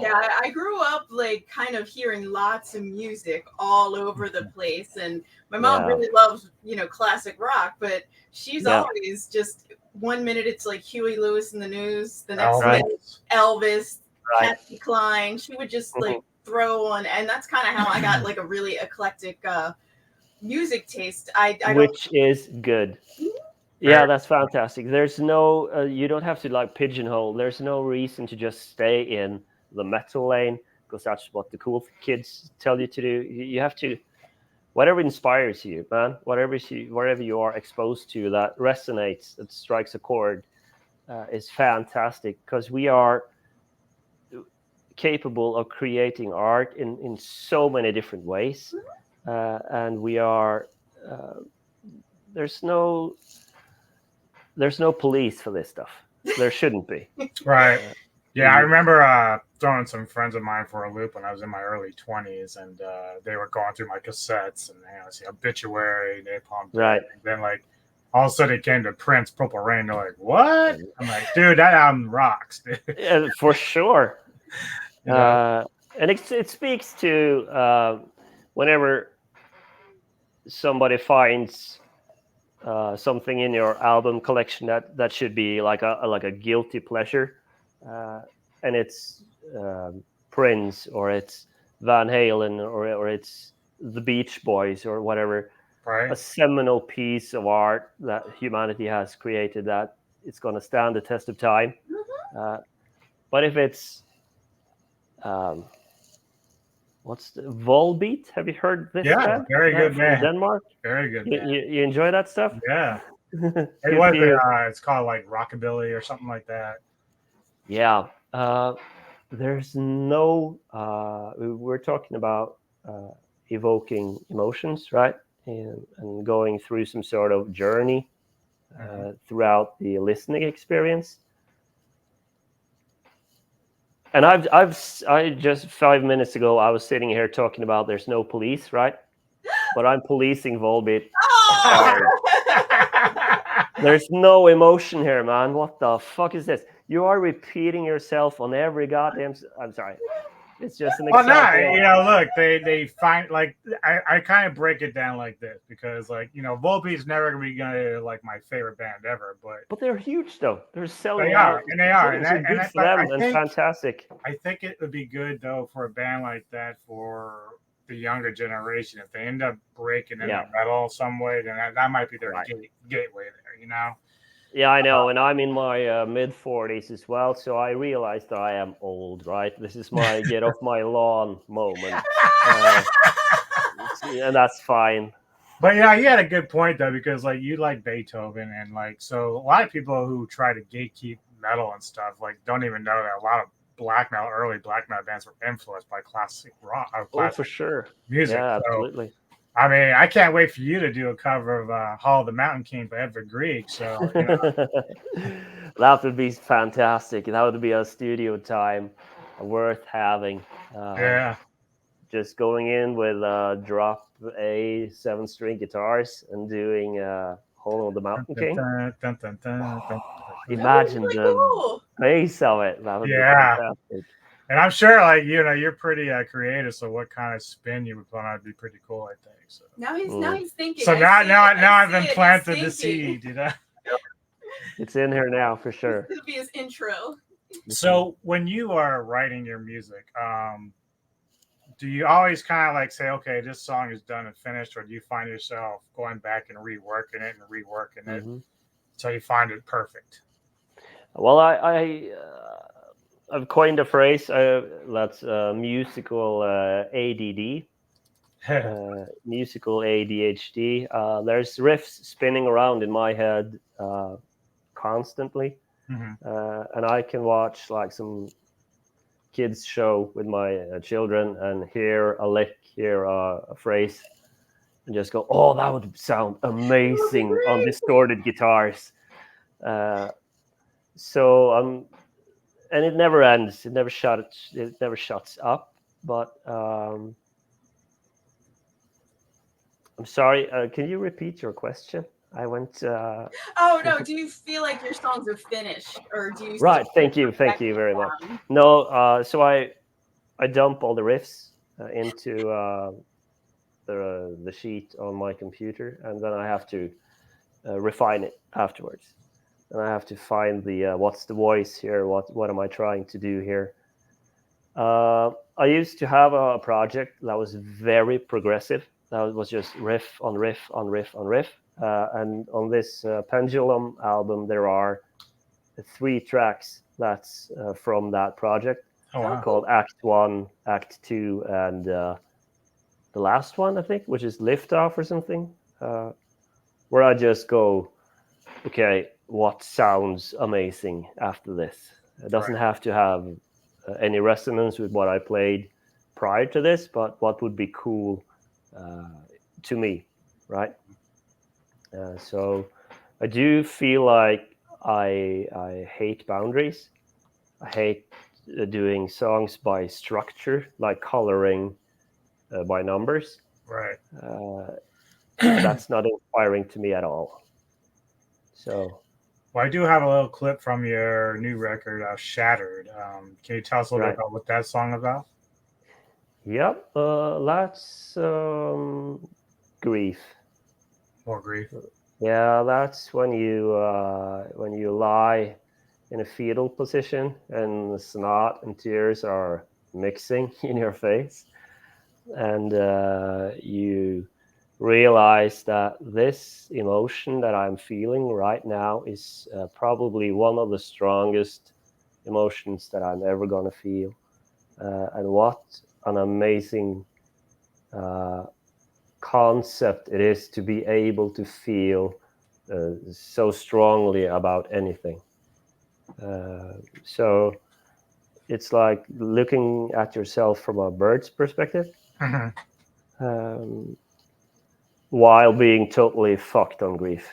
Yeah, I grew up like kind of hearing lots of music all over the place, and my mom really loves classic rock, but she's always just 1 minute it's like Huey Lewis and the News, the next minute Elvis, Patsy Cline. She would just like throw on, and that's kind of how I got like a really eclectic music taste. Which is good. Yeah, that's fantastic. There's no, you don't have to like pigeonhole. There's no reason to just stay in the metal lane because that's what the cool kids tell you to do. You have to, whatever inspires you, man. Whatever you are exposed to that resonates, that strikes a chord, is fantastic because we are capable of creating art in so many different ways, and we are. There's no police for this stuff. There shouldn't be. Right. Yeah, I remember throwing some friends of mine for a loop when I was in my early 20s, and they were going through my cassettes, and see Obituary, Napalm, right? And then like all of a sudden it came to Prince, Purple Rain. They're like, "What?" I'm like, "Dude, that album rocks, dude." Yeah, for sure. Yeah. And it speaks to whenever somebody finds something in your album collection that should be like a guilty pleasure, and it's Prince or it's Van Halen or it's the Beach Boys or whatever, Right. a seminal piece of art that humanity has created that it's going to stand the test of time. But if it's what's the Volbeat? Have you heard this? Yeah, band? very good man. Denmark. Very good. You enjoy that stuff? Yeah. It's called like Rockabilly or something like that. Yeah. There's no. We're talking about evoking emotions, right? And going through some sort of journey throughout the listening experience. And I just 5 minutes ago I was sitting here talking about there's no police, right? But I'm policing Volbeat. There's no emotion here, man. What the fuck is this? You are repeating yourself on every goddamn. I'm sorry. It's just an example. Well, no, look, they find like I kind of break it down like this because like Volbeat's never gonna be like my favorite band ever, but they're huge though. They're selling. They are, and good for them and fantastic. I think it would be good though for a band like that for the younger generation if they end up breaking into metal some way, then that might be their gateway there, Yeah, I know, and I'm in my mid-40s as well, so I realized that I am old, right? This is my get off my lawn moment, and that's fine. But yeah, you had a good point though, because like you like Beethoven, and like so a lot of people who try to gatekeep metal and stuff like don't even know that a lot of early black metal bands were influenced by classic rock. Oh, for sure, music. Yeah, so, absolutely. I mean, I can't wait for you to do a cover of Hall of the Mountain King by Edvard Grieg. So that would be fantastic. That would be a studio time worth having. Just going in with drop A 7-string guitars and doing Hall of the Mountain King. Imagine the bass of it. That would be fantastic. And I'm sure, like you're pretty creative. So what kind of spin you would put on would be pretty cool, I think. So now he's thinking. So now I've been planted the seed. It's in here now for sure. This will be his intro. So when you are writing your music, do you always kind of like say, okay, this song is done and finished, or do you find yourself going back and reworking it until you find it perfect? Well, I've coined a phrase that's musical ADD, musical ADHD. There's riffs spinning around in my head constantly, and I can watch like some kids show with my children and hear a lick, hear a phrase, and just go, "Oh, that would sound amazing on distorted guitars." So and it never ends. It never shuts up. But I'm sorry. Can you repeat your question? I went. Oh no! Do you feel like your songs are finished, or do you? Right. Thank you very much. No. So I dump all the riffs into the sheet on my computer, and then I have to refine it afterwards. And I have to find the what's the voice here? What am I trying to do here? I used to have a project that was very progressive. That was just riff on riff on riff on riff. And on this Pendulum album, there are 3 tracks that's from that project. Oh, wow. Called Act 1, Act 2, and the last one, I think, which is Liftoff or something, where I just go, okay, what sounds amazing after this? It doesn't have to have any resonance with what I played prior to this, but what would be cool to me, right? So I do feel like I hate boundaries. I hate doing songs by structure, like coloring by numbers. Right. That's not inspiring to me at all. So, well, I do have a little clip from your new record, Shattered. Can you tell us a little bit about what that song about? Yep, that's grief. More grief. Yeah, that's when you lie in a fetal position and the snot and tears are mixing in your face, and you realize that this emotion that I'm feeling right now is probably one of the strongest emotions that I'm ever going to feel. And what an amazing concept it is to be able to feel so strongly about anything. So it's like looking at yourself from a bird's perspective. While being totally fucked on grief.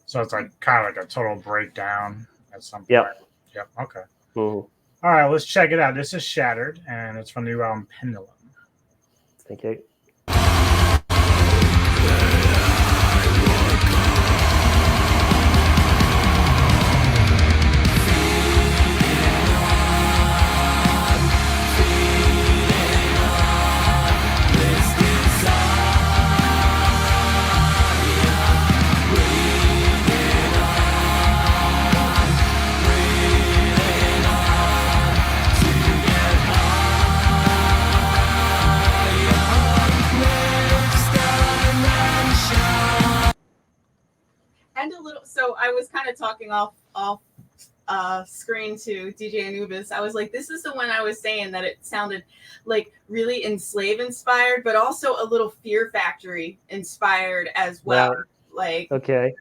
So it's like kind of like a total breakdown at some point. Yep. Okay. Mm-hmm. All right, let's check it out. This is Shattered, and it's from the new album Pendulum. Thank you. And a little, so I was kind of talking off screen to DJ Anubis. I was like, this is the one I was saying that it sounded like really Enslave inspired, but also a little Fear Factory inspired as well. Like, okay,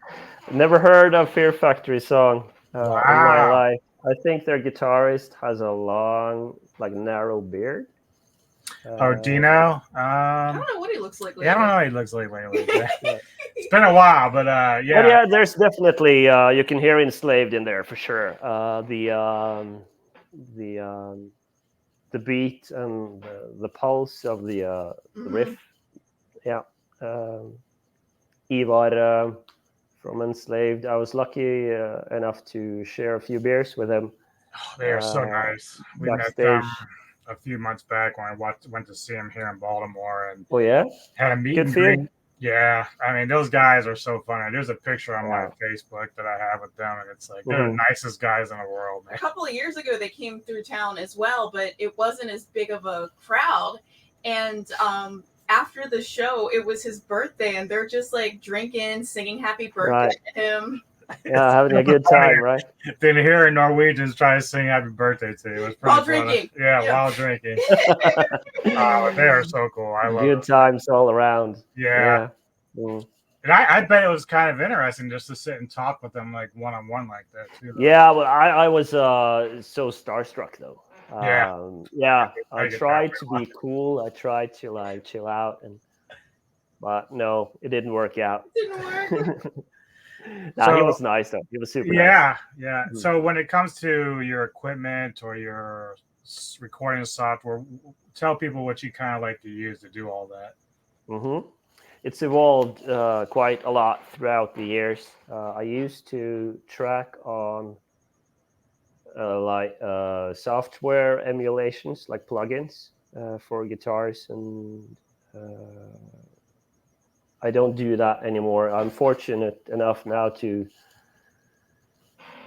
never heard a Fear Factory song in my life. I think their guitarist has a long, like, narrow beard. Dino? I don't know what he looks like lately. Yeah, I don't know what he looks like lately. It's been a while, but yeah. But yeah, there's definitely you can hear Enslaved in there for sure. The beat and the pulse of the riff. Yeah. Ivar from Enslaved. I was lucky enough to share a few beers with him. Oh, they are so nice. We met them a few months back when I went to see him here in Baltimore, and had a meet and greet. Yeah, I mean, those guys are so funny. There's a picture on my Facebook that I have with them, and it's like they're the nicest guys in the world, man. A couple of years ago, they came through town as well, but it wasn't as big of a crowd. And after the show, it was his birthday, and they're just like drinking, singing happy birthday to him. Yeah, having a good time, right? Then hearing Norwegians try to sing happy birthday to you. While drinking. Yeah, while drinking. They are so cool. I love good times all around. Yeah. And I bet it was kind of interesting just to sit and talk with them like one-on-one like that too. Though. Yeah, well, I was so starstruck though. I tried to be cool. I tried to like chill out, but no, it didn't work out. It didn't work. He was nice though. He was super nice. Yeah. So when it comes to your equipment or your recording software, tell people what you kind of like to use to do all that. It's evolved quite a lot throughout the years. I used to track on software emulations, like plugins for guitars, and I don't do that anymore. I'm fortunate enough now to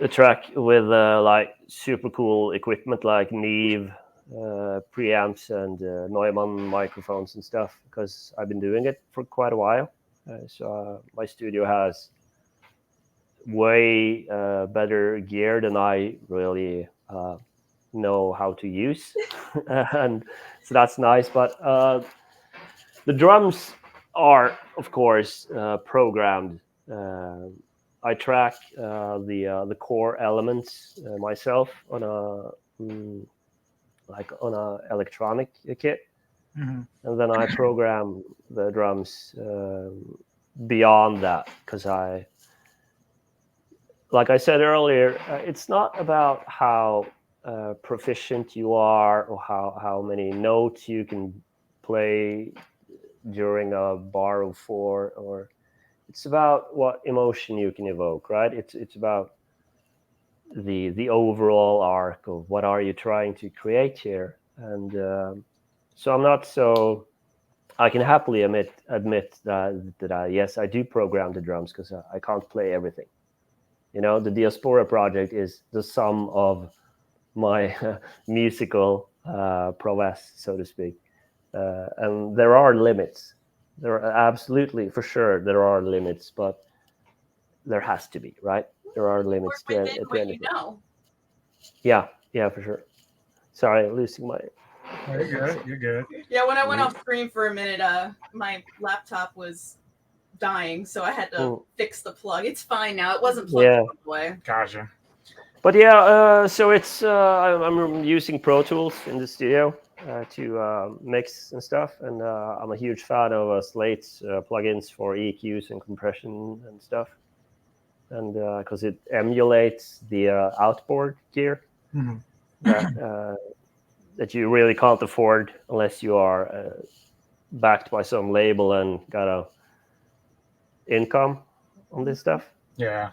track with like super cool equipment like Neve preamps and Neumann microphones and stuff, because I've been doing it for quite a while. So my studio has way better gear than I really know how to use, and so that's nice. But the drums are, of course, programmed. I track the core elements myself on on a electronic kit, Mhm. and then I program the drums beyond that because like I said earlier, it's not about how proficient you are or how many notes you can play during a bar of four, or it's about what emotion you can evoke, right? It's about the overall arc of what are you trying to create here, and so I'm not so. I can happily admit that yes, I do program the drums because I can't play everything. The Diaspora project is the sum of my musical prowess, so to speak, and there are limits. There are absolutely, for sure, there are limits, but there has to be, right? There are limits Work within to what you anything. know. Yeah, for sure. Sorry, losing my. You're good. You're good. Yeah, when I went off screen for a minute, my laptop was dying, so I had to fix the plug. It's fine now. It wasn't plugged all the way. Gotcha. But yeah, so it's I'm using Pro Tools in the studio to mix and stuff, and I'm a huge fan of Slate's plugins for EQs and compression and stuff, and because it emulates the outboard gear Mhm. that you really can't afford unless you are backed by some label and got a income on this stuff. Yeah.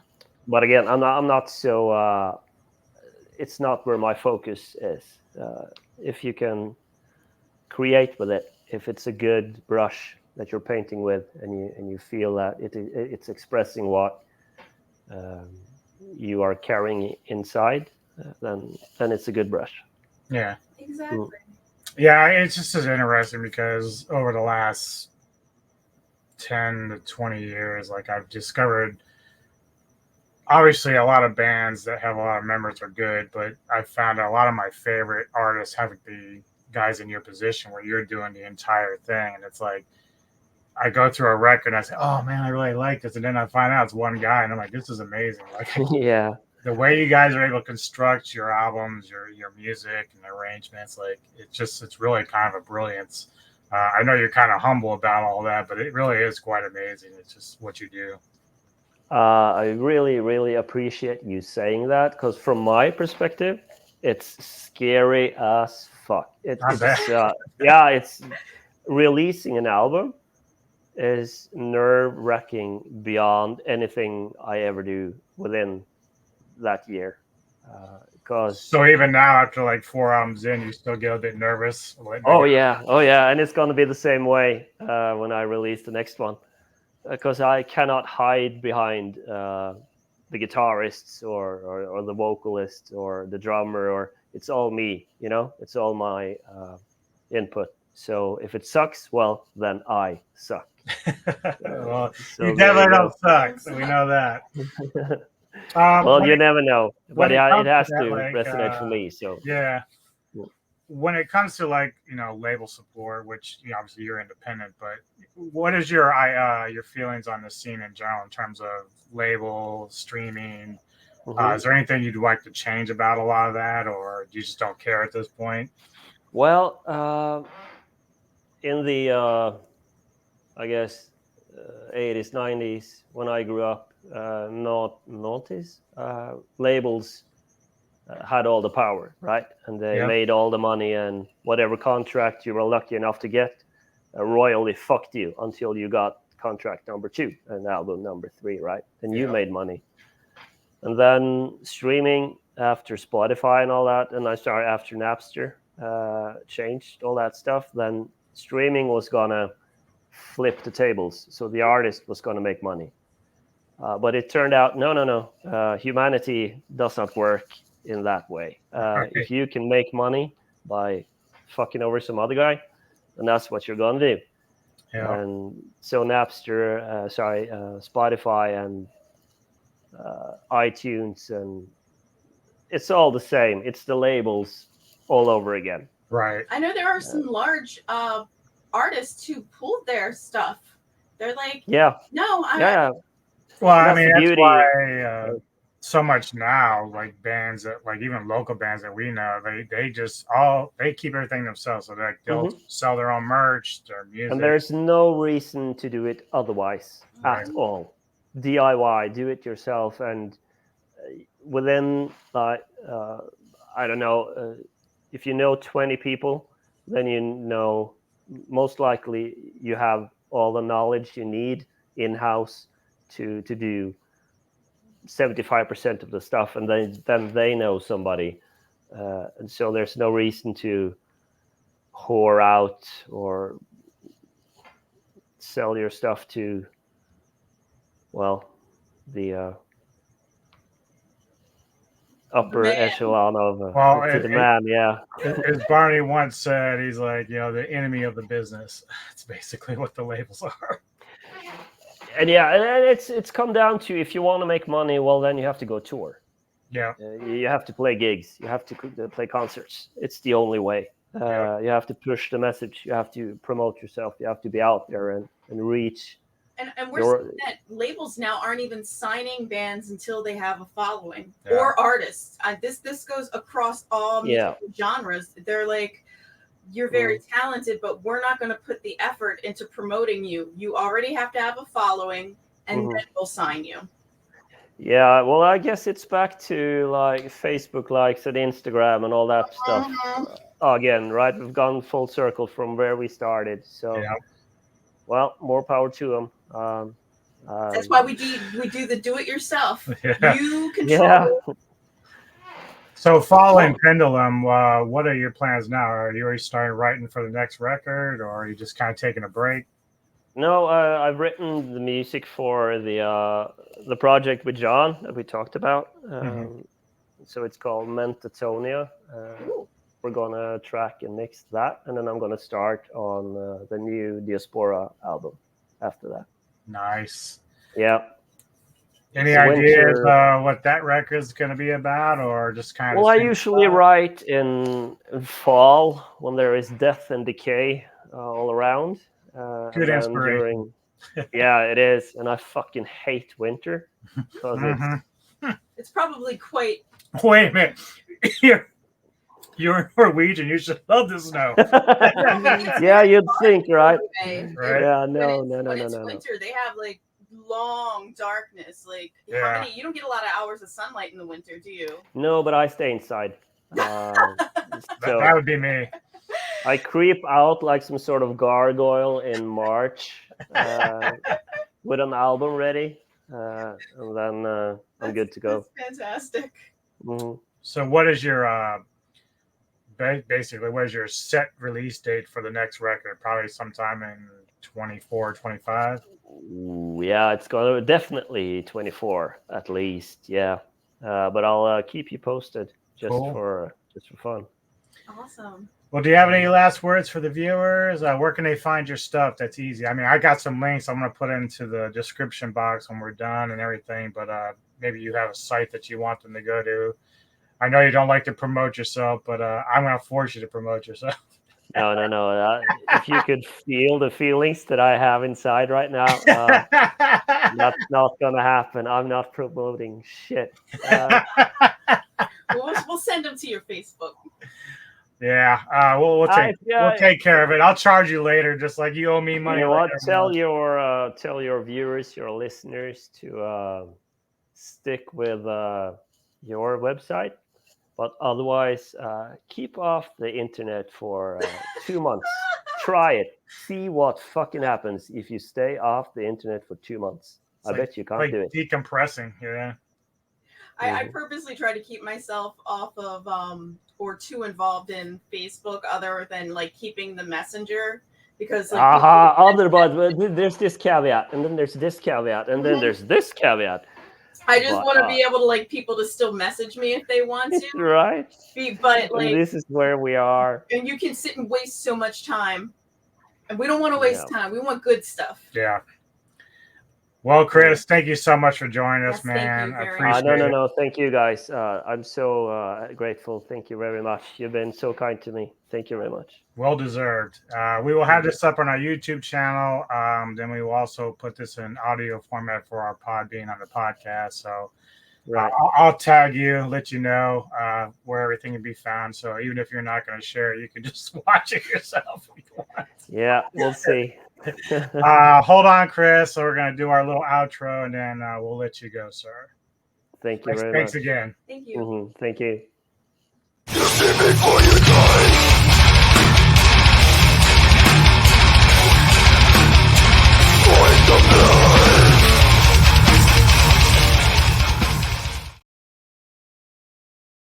But again, I'm not so. It's not where my focus is. If you can create with it, if it's a good brush that you're painting with, and you feel that it's expressing what you are carrying inside, then it's a good brush. Yeah. Exactly. Yeah, it's just as interesting because over the last 10 to 20 years, like I've discovered obviously a lot of bands that have a lot of members are good, but I've found a lot of my favorite artists haven't the guys in your position where you're doing the entire thing. And it's like I go through a record and I say, oh man, I really like this. And then I find out it's one guy and I'm like, this is amazing. Like Yeah. The way you guys are able to construct your albums, your music and arrangements, like it's really kind of a brilliance. I know you're kind of humble about all that, but it really is quite amazing. It's just what you do. I really, really appreciate you saying that because from my perspective, it's scary as fuck. It's releasing an album is nerve-wracking beyond anything I ever do within that year. Because so even now, after like 4 albums in, you still get a bit nervous. oh yeah, and it's gonna be the same way when I release the next one. Because I cannot hide behind the guitarists or the vocalist or the drummer, or it's all me, it's all my input. So if it sucks, well, then I suck. Well, So you definitely don't suck, so we know that. Well, you never know, but it has that, to like, resonate for me. So yeah. When it comes to like label support, which obviously you're independent, but what is your feelings on the scene in general in terms of label streaming? Is there anything you'd like to change about a lot of that, or you just don't care at this point? Well, in the I guess 80s, 90s, when I grew up, noughties, labels had all the power, right? And they made all the money, and whatever contract you were lucky enough to get, royally fucked you until you got contract number 2 and album number 3, right? And you made money. And then streaming after Spotify and all that, and I started after Napster changed all that stuff, then streaming was gonna flip the tables. So the artist was gonna make money. But it turned out, no. Humanity does not work in that way. If you can make money by fucking over some other guy, then that's what you're gonna do. Yeah. And so Napster, Spotify and iTunes, and it's all the same. It's the labels all over again. Right. I know there are some large artists who pulled their stuff. They're like, Yeah. no, Yeah. Well, I That's mean, the that's beauty. why so much now, like bands that, like even local bands that we know, they keep everything themselves. So like they'll sell their own merch, their music, and there's no reason to do it otherwise at all. DIY, do it yourself, and within I don't know, if you know 20 people, then you know most likely you have all the knowledge you need in-house to do 75% of the stuff, and then they know somebody, and so there's no reason to whore out or sell your stuff to, well, the upper echelon of to the man. Yeah, as Barney once said, he's like, the enemy of the business. It's basically what the labels are. And it's come down to, if you want to make money, well, then you have to go tour. Yeah. You have to play gigs. You have to play concerts. It's the only way. You have to push the message. You have to promote yourself. You have to be out there and reach. And we're seeing that labels now aren't even signing bands until they have a following or artists. This goes across all music genres. They're like, you're very talented, but we're not going to put the effort into promoting you. You already have to have a following, and then we'll sign you. Yeah, well, I guess it's back to like Facebook likes and Instagram and all that stuff. Again, right? We've gone full circle from where we started. So, well, more power to them. That's why we do the do-it-yourself. Yeah. You control. Yeah. So, following Pendulum, what are your plans now? Are you already starting writing for the next record, or are you just kind of taking a break? No, I've written the music for the project with John that we talked about. So it's called Mentatonia. We're gonna track and mix that, and then I'm gonna start on the new Diaspora album after that. Nice. Yeah. Any ideas what that record is going to be about, or just kind of? Well, I usually write in fall when there is death and decay all around. Good inspiration. Yeah, it is, and I fucking hate winter because it's probably quite. Wait a minute, you're Norwegian. You should love the snow. Yeah, you'd think, right? Right? Yeah, no. Winter, they have like long darkness. Like, how many? You don't get a lot of hours of sunlight in the winter, do you? No, but I stay inside. That would be me. I creep out like some sort of gargoyle in March with an album ready, and then I'm good to go. That's fantastic. So what is your basically what is your set release date for the next record? Probably sometime in 24, 25? Yeah, it's going to definitely 24 at least. Yeah, but I'll keep you posted just for fun. Awesome. Well, do you have any last words for the viewers? Where can they find your stuff? That's easy. I mean, I got some links I'm going to put into the description box when we're done and everything, but maybe you have a site that you want them to go to. I know you don't like to promote yourself, but I'm going to force you to promote yourself. No. If you could feel the feelings that I have inside right now, that's not going to happen. I'm not promoting shit. We'll send them to your Facebook. Yeah, we'll take care of it. I'll charge you later, just like you owe me money. You know what? Tell your viewers, your listeners, to stick with your website, but otherwise keep off the internet for 2 months. Try it. See what fucking happens if you stay off the internet for 2 months. I bet you can't do it. Decompressing, yeah. I purposely try to keep myself off of or too involved in Facebook, other than like keeping the messenger, because but there's this caveat, and then there's this caveat, and then there's this caveat. I just want to be able to like people to still message me if they want to. Right. But like, and this is where we are. And you can sit and waste so much time And we don't want to waste time. We want good stuff. Yeah. Well, Chris, thank you so much for joining us, man. I appreciate it. No. Thank you, guys. I'm so grateful. Thank you very much. You've been so kind to me. Thank you very much. Well deserved. We will have this up on our YouTube channel. Then we will also put this in audio format for our pod being on the podcast. So I'll tag you, let you know where everything can be found. So even if you're not going to share it, you can just watch it yourself if you want. Yeah, we'll see. Hold on, Chris. So we're going to do our little outro, and then we'll let you go, sir. Thank you very much. Thanks again. Thank you. Thank you.